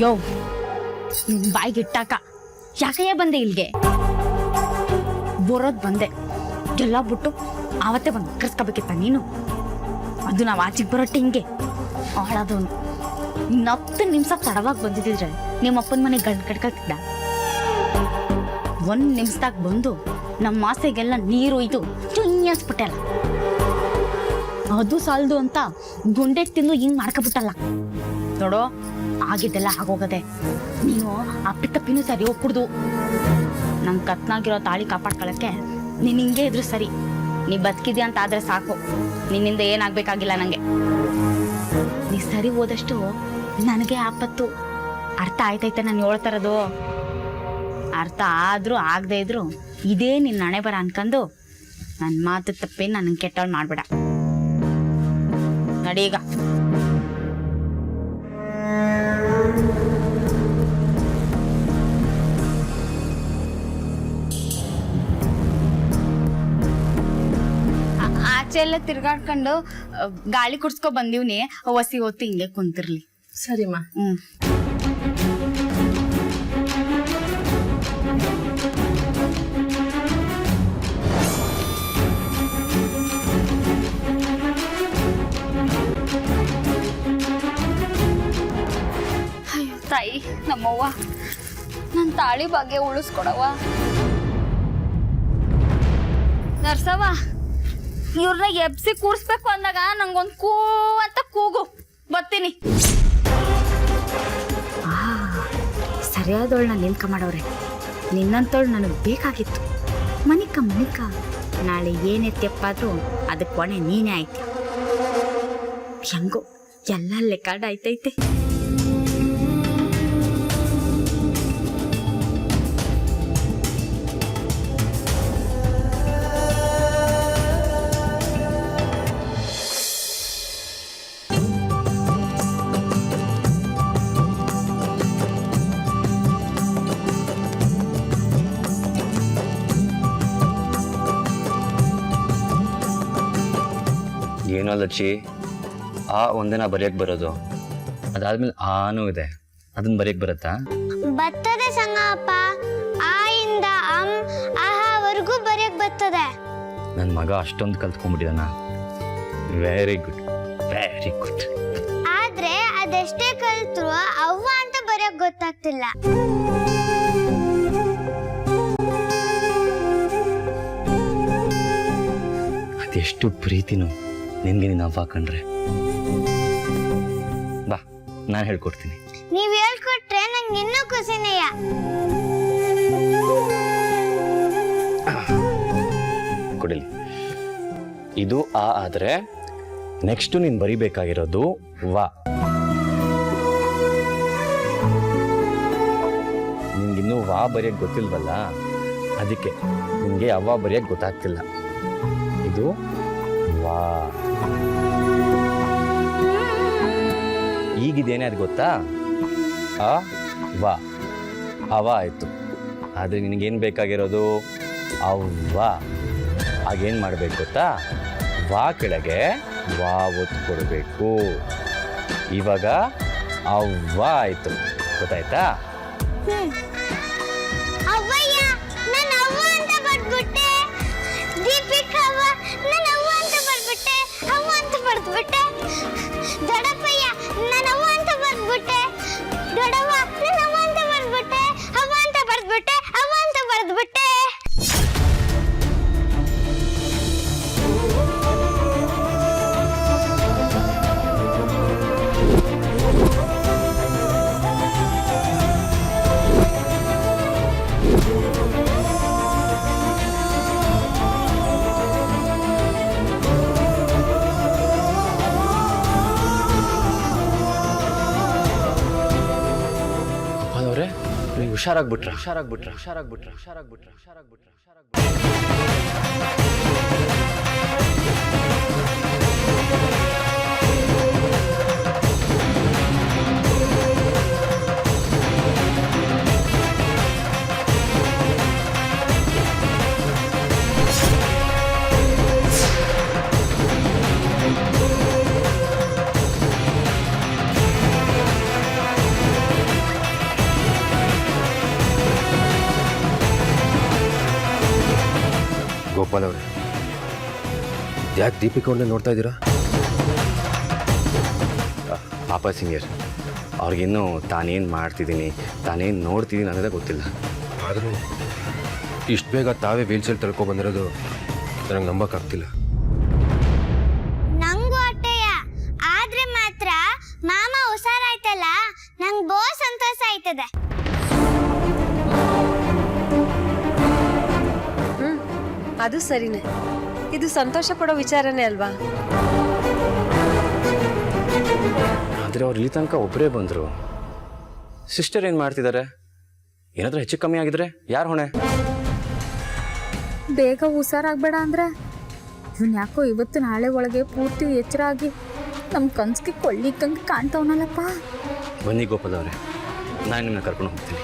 ಯೋ ಬಾಯಿಗೆ ಇಟ್ಟಾಕ ಯಾಕಯ್ಯ ಬಂದೆ ಇಲ್ಗೆ? ಬರೋದ್ ಬಂದೆ, ಎಲ್ಲ ಬಿಟ್ಟು ಆವತ್ತೇ ಬಂದು ಕರ್ಸ್ಕೋಬೇಕಿತ್ತ ನೀನು? ಅದು ನಾವು ಆಚೆಗೆ ಬರೋ ಹಿಂಗೆ ಆಳೋದವನು. ಇನ್ನು 10 ನಿಮಿಷ ತಡವಾಗಿ ಬಂದಿದ್ರೆ ನಿಮ್ಮ ಅಪ್ಪನ ಮನೆಗೆ ಗಂಡು ಕಟ್ಕೊಳ್ತಿದ್ದ. 1 ನಿಮಿಷದಾಗ ಬಂದು ನಮ್ಮ ಮಾಸೆಗೆಲ್ಲ ನೀರು ಇದು ಚುಯ್ಯಸ್ಬಿಟ್ಟಲ್ಲ. ಅದು ಸಾಲದು ಅಂತ ಗುಂಡೆ ತಿಂದು ಹಿಂಗ್ ಮಾಡ್ಕೊಬಿಟ್ಟಲ್ಲ ನೋಡೋ. ಆಗಿದ್ದೆಲ್ಲ ಆಗೋಗದೆ. ನೀನು ಅಪ್ಪಿ ತಪ್ಪಿನೂ ಸರಿ ಹೋಗ್ಬಿಡ್ದು. ನಂಗೆ ಕತ್ನಾಗಿರೋ ತಾಳಿ ಕಾಪಾಡ್ಕೊಳಕ್ಕೆ ನೀನು ಹಿಂಗೆ ಇದ್ರು ಸರಿ. ನೀ ಬದುಕಿದ್ಯಾ ಅಂತ ಆದ್ರೆ ಸಾಕು, ನಿನ್ನಿಂದ ಏನಾಗ್ಬೇಕಾಗಿಲ್ಲ ನಂಗೆ. ನೀ ಸರಿ ಹೋದಷ್ಟು ನನಗೆ ಆಪತ್ತು. ಅರ್ಥ ಆಯ್ತೈತೆ ನಾನು ಹೇಳ್ತಾರದು? ಅರ್ಥ ಆದ್ರೂ ಆಗದೆ ಇದ್ರು ಇದೇ ನಿನ್ನ ಹಣೆ ಬರ ಅನ್ಕೊಂಡು ನನ್ನ ಮಾತು ತಪ್ಪಿ ನನ್ನ ಕೆಟ್ಟವಳು ಮಾಡ್ಬೇಡ. ನಡೀಗ. ಆಚೆ ಎಲ್ಲ ತಿರ್ಗಾಡ್ಕೊಂಡು ಗಾಳಿ ಕುಡ್ಸ್ಕೊ ಬಂದೀವ್ನಿ. ಹೊಸಿ ಹೊತ್ತು ಹಿಂಗೆ ಕುಂತಿರ್ಲಿ. ಸರಿಮ್ಮ. ಅಯ್ಯೋ ತಾಯಿ ನಮ್ಮವ್ವ, ನನ್ನ ತಾಳಿ ಬಗ್ಗೆ ಉಳಿಸ್ಕೊಡವ. ನರ್ಸವ್ವ, ಇವ್ರನ್ನ ಎಬ್ಸಿ ಕೂರ್ಸ್ಬೇಕು ಅಂದಾಗ ನಂಗೊಂದು ಕೂ ಅಂತ ಕೂಗು, ಬರ್ತೀನಿ. ಸರಿಯಾದವಳನ್ನ ನೇಮಕ ಮಾಡವ್ರೆ. ನಿನ್ನಂತವಳು ನನಗೆ ಬೇಕಾಗಿತ್ತು. ಮನಿಕ ನಾಳೆ ಏನೇ ತೆಪ್ಪಾದ್ರೂ ಅದಕ್ಕೆ ಕೊನೆ ನೀನೇ ಆಯ್ತು. ಹೆಂಗೋ ಎಲ್ಲ ಲೆಕ್ಕಾಡ್ ಆಯ್ತೈತೆ. ಏನೋ ಲಚ್ಚಿ, ಆ ಒಂದಿನ ಬರೆಯಕ್ ಬರೋದು, ಅದಾದ್ಮೇಲೆ ಆನೂ ಇದೆ, ಅದನ್ನ ಬರೆಯಕ್ ಬರುತ್ತಾ? ಬರ್ತದೆ ಸಂಗಪ್ಪ. ಆ ಇಂದ ಆಹವರೆಗೂ ಬರೆಯಕ್ ಬರ್ತದೆ. ನನ್ನ ಮಗ ಅಷ್ಟೊಂದು ಕಲ್ತ್ಕೊಂಡ್ಬಿಟ್ಟಿದಾನ. Very good, very good. ಆದ್ರೆ ಅದೆಷ್ಟೇ ಕಲ್ತ್ರು ಅವ್ವ ಅಂತ ಬರೆಯಕ್ ಗೊತ್ತಾಗ್ತಿಲ್ಲ. ಅದೆಷ್ಟು ಪ್ರೀತಿನೂ ನಿನ್ಗೆ ನೀನು ಅವ್ವ ಕಂಡ್ರೆ. ಬಾ, ನಾನು ಹೇಳ್ಕೊಡ್ತೀನಿ. ನೀವ್ ಹೇಳ್ಕೊಟ್ರೆ ನಂಗೆ ಇನ್ನೂ ಖುಷಿನೇಯ. ಕೊಡಲಿ. ಇದು ಆ ಆದ್ರೆ ನೆಕ್ಸ್ಟ್ ನೀನು ಬರಿಬೇಕಾಗಿರೋದು ವಾ. ನಿನ್ಗಿನ್ನೂ ವಾ ಬರೆಯಕ್ ಗೊತ್ತಿಲ್ವಲ್ಲ, ಅದಕ್ಕೆ ನಿನ್ಗೆ ಅವ್ವ ಬರೆಯಕ್ ಗೊತ್ತಾಗ್ತಿಲ್ಲ. ಇದು ವಾ. ಈಗಿದೇನೆ ಅದು ಗೊತ್ತಾ? ಆ ವಾ, ಅವ ಆಯ್ತು. ಆದ್ರೆ ನಿನಗೇನು ಬೇಕಾಗಿರೋದು ಅವ್ವ. ಆಗೇನು ಮಾಡ್ಬೇಕು ಗೊತ್ತಾ? ವಾ ಕೆಳಗೆ ವಾ ಒತ್ತು ಕೊಡಬೇಕು. ಇವಾಗ ಅವ್ವ ಆಯ್ತು, ಗೊತ್ತಾಯ್ತಾ? ಅವ್ವಯ್ಯ, ನಾನು ಅವ್ವ ಅಂತ ಬರ್ದ್ಬಿಟ್ಟೆ. ದೀಪಿಕಾ ಅವ್ವ, ನಾನು ಅವ್ವ ಅಂತ ಬರ್ದ್ಬಿಟ್ಟೆ. ಅವ್ವ ಅಂತ ಬರ್ದ್ಬಿಟ್ಟೆ. ದೊಡ್ಡಪ್ಪಯ್ಯ, ನಾನು ಅವ್ವ ಅಂತ ಬರ್ದ್ಬಿಟ್ಟೆ. ದೊಡ್ಡವ್ವ, ನಾನು ಅವ್ವ ಅಂತ ಬರ್ದ್ಬಿಟ್ಟೆ. ಅವ್ವ ಅಂತ ಬರ್ದ್ಬಿಟ್ಟೆ. ಅವ್ವ ಅಂತ ಬರ್ದ್ಬಿಟ್ಟೆ. ನೀವು ಹುಷಾರಾಗ್ಬಿಟ್ರ. ಗೋಪಾಲ್ ಅವರೇ, ಯಾಕೆ ದೀಪಿಕಾ ಅವ್ರನ್ನ ನೋಡ್ತಾ ಇದ್ದೀರಾ? ಪಾಪ ಸೀನಿಯರ್, ಅವ್ರಿಗಿನ್ನೂ ತಾನೇನು ಮಾಡ್ತಿದ್ದೀನಿ ತಾನೇನು ನೋಡ್ತಿದ್ದೀನಿ ಅನ್ನೋದೇ ಗೊತ್ತಿಲ್ಲ. ಆದರೂ ಇಷ್ಟು ಬೇಗ ತಾವೇ ವೀಲ್ಚೇರ್ ಬಂದಿರೋದು ನನಗೆ ನಂಬಕ್ಕಾಗ್ತಿಲ್ಲ. ನಂಗೂ ಅಟ್ಟೆಯ, ಆದ್ರೆ ಮಾತ್ರ ಮಾಮ ಹುಷಾರಾಯ್ತಲ್ಲ, ನಂಗೆ ಬಹು ಸಂತೋಷ ಆಯ್ತದೆ. ಅದು ಸರಿನೇ, ಇದು ಸಂತೋಷ ಪಡೋ ವಿಚಾರನೇ ಅಲ್ವಾ? ಆದರೆ ಅವ್ರು ಇಲ್ಲಿ ತನಕ ಒಬ್ಬರೇ ಬಂದರು. ಸಿಸ್ಟರ್ ಏನು ಮಾಡ್ತಿದ್ದಾರೆ? ಏನಾದರೂ ಹೆಚ್ಚು ಕಮ್ಮಿ ಆಗಿದ್ರೆ ಯಾರು ಹೊಣೆ? ಬೇಗ ಹುಷಾರಾಗಬೇಡ ಅಂದ್ರೆ ಇವನ್ ಯಾಕೋ ಇವತ್ತು ನಾಳೆ ಒಳಗೆ ಪೂರ್ತಿ ಎಚ್ಚರ ಆಗಿ ನಮ್ಮ ಕನ್ಸಿಗೆ ಕೊಳ್ಳಿಕ್ಕಂಗೆ ಕಾಣ್ತಾವನಲ್ಲಪ್ಪ. ಬನ್ನಿ ಗೋಪಾಲ್ ಅವರೇ, ನಾನು ನಿಮ್ಮನ್ನ ಕರ್ಕೊಂಡು ಹೋಗ್ತೀನಿ.